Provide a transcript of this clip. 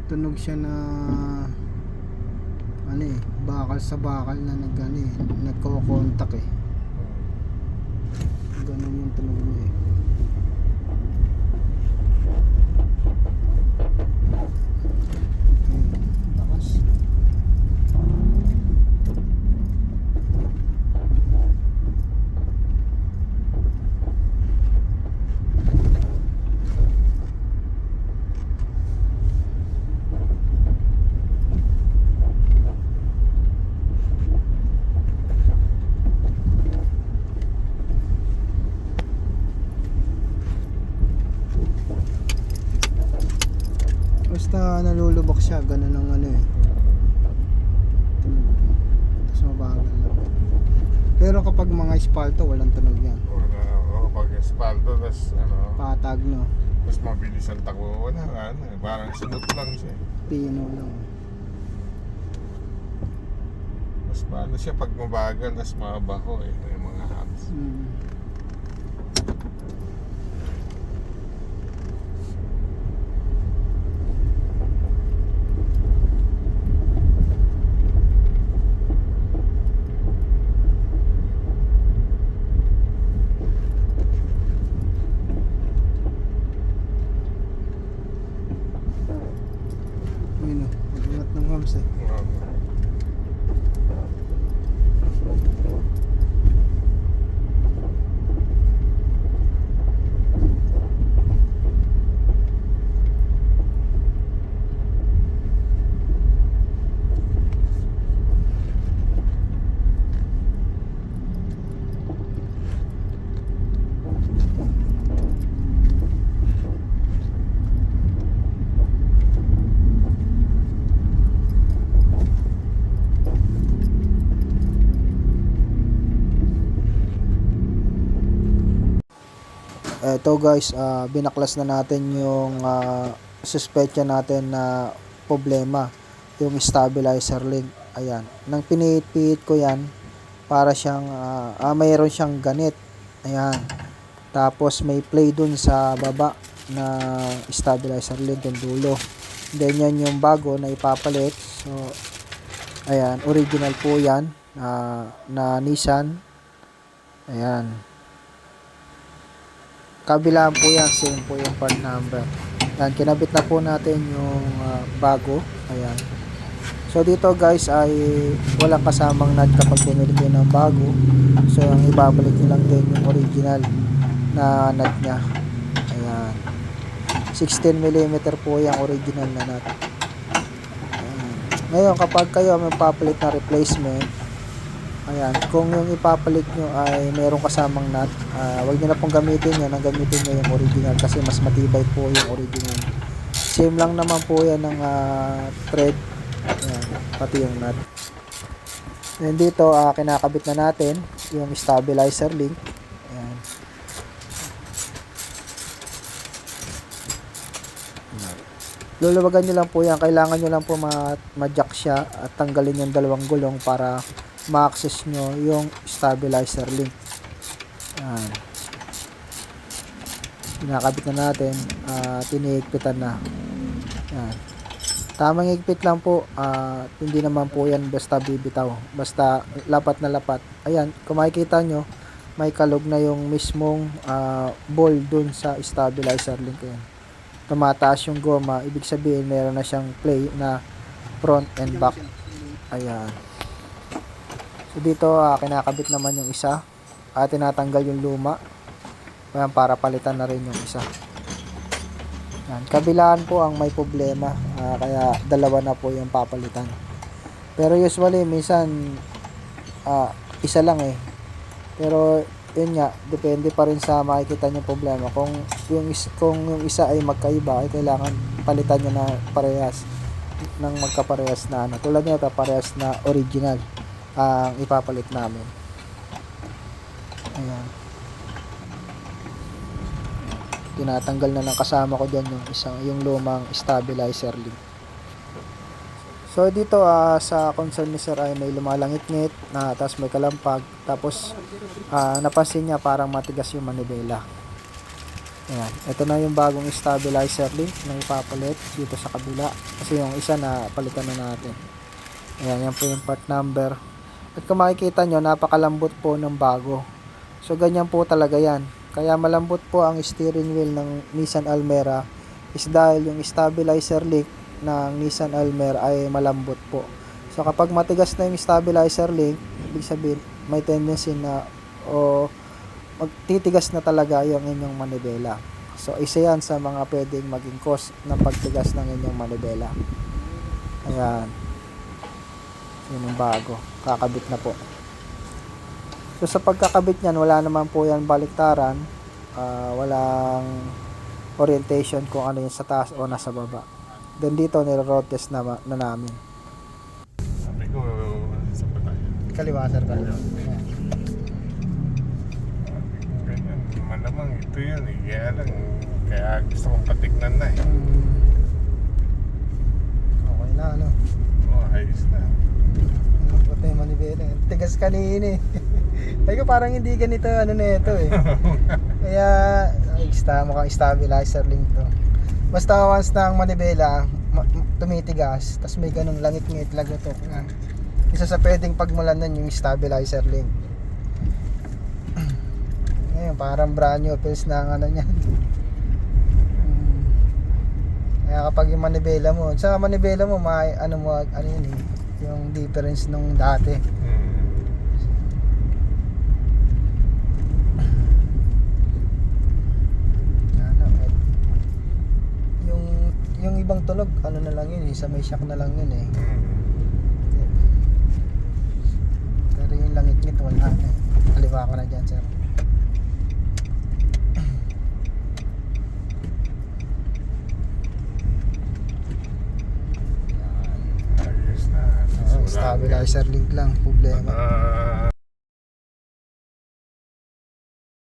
tunog siya na ano eh, bakal sa bakal na nagko-contact eh. Ganun yung tunog niya eh. Lakas. Basta nalulubak siya, ganun ang ano eh. Tunog. Tapos mabagal lang. Pero kapag mga espalto, walang tunog yan. O pag espalto, tas ano, Patag no, mas mabilis ang takbo. Wala nga, ano, parang sunod lang siya. pino lang. Mas paano siya pag mabagal, tas mabaho eh, yung mga hubs. Yun o, mag-ingat ng hams eh. Eto guys, binaklas na natin yung suspecha natin na problema, yung stabilizer link. Ayan, nang pinihit-pihit ko yan, para siyang mayroon siyang ganit. Ayan, tapos may play dun sa baba na stabilizer link yung dulo. Then yan yung bago na ipapalit. So ayan, original po yan na Nissan. Ayan, kabilaan po yan, same po yung part number. Yan, kinabit na po natin yung bago. Ayan. So dito guys ay walang kasamang nut kapag bumili kayo ng bago. So ang ibabalik nyo lang din yung original na nut nya. Ayan, 16mm po yung original na nut. Ayan. Ngayon kapag kayo magpapalit na replacement, ayan, kung yung ipapalit nyo ay mayroong kasamang nut, wag nyo na pong gamitin yan. Ang gamitin nyo yung original kasi mas matibay po yung original. Same lang naman po yan ng thread. Ayan, pati yung nut. And dito kinakabit na natin yung stabilizer link. Ayan. Luluwagan nyo lang po yan. Kailangan nyo lang po ma-jack siya at tanggalin yung dalawang gulong para ma-access nyo yung stabilizer link. Ayan. Pinakabit na natin, tinihigpitan na. Ayan. Tamang higpit lang po, hindi naman po yan basta bibitaw, basta lapat na lapat. Ayan, kung makikita nyo, may kalog na yung mismong ball dun sa stabilizer link. Ayan. Tumataas yung goma, ibig sabihin meron na siyang play na front and back. Ayan. So dito kinakabit naman yung isa, tinatanggal yung luma. Ayan, para palitan na rin yung isa. Ayan, kabilaan po ang may problema, kaya dalawa na po yung papalitan. Pero usually minsan isa lang eh. Pero yun nga, depende pa rin sa makikita nyo problema. Kung yung isa ay magkaiba, ay kailangan palitan nyo na parehas ng magkaparehas na tulad nito, parehas na original ang ipapalit namin. Ayan, tinatanggal na ng kasama ko dyan yung lumang stabilizer link. So dito sa concern ni sir ay may lumalangit-ngit tapos may kalampag, tapos napansin niya parang matigas yung manibela. Ayan. Ito na yung bagong stabilizer link na ipapalit dito sa kabila. Kasi yung isa na palitan na natin. Ayan, yan po yung part number. At kung makikita nyo, napakalambot po ng bago. So, ganyan po talaga yan. Kaya malambot po ang steering wheel ng Nissan Almera is dahil yung stabilizer link ng Nissan Almera ay malambot po. So, kapag matigas na yung stabilizer link, ibig sabihin, may tendency na magtitigas na talaga yung inyong manibela. So, isa yan sa mga pwedeng maging cause ng pagtigas ng inyong manibela. Ayan. Yun yung bago. Kakabit na po. So, sa pagkakabit niyan, wala naman po yan baliktaran. Walang orientation kung ano yung sa taas o nasa baba. Then dito, niro-road test na namin. Sabi ko, sa pa tayo? Kaliwa, sir. Kaliwa. Ganyan, malamang ito yun eh. Kaya gusto kong patignan na eh. Okay na, ano? Ayos na. Buti yung manibela. Tigas kanina eh. Ay ko parang hindi ganito ano na ito eh. Kaya mukhang stabilizer link to. Basta once na ang manibela tumitigas, tas may ganung langit-ngit lagotok na. Isa sa pwedeng pagmulan nun yung stabilizer link. Ngayon parang brand new pills na ang ano niyan. Kaya kapag yung manibela mo, sa manibela mo may ano yun eh, yung difference nung dati. Yung ibang tunog, ano na lang yun eh, sa may shock na lang yun eh. Pero yung langit-ngit wala na. Kaliwa ka na dyan, sir. Ayos na. Stabilizer link lang, problema.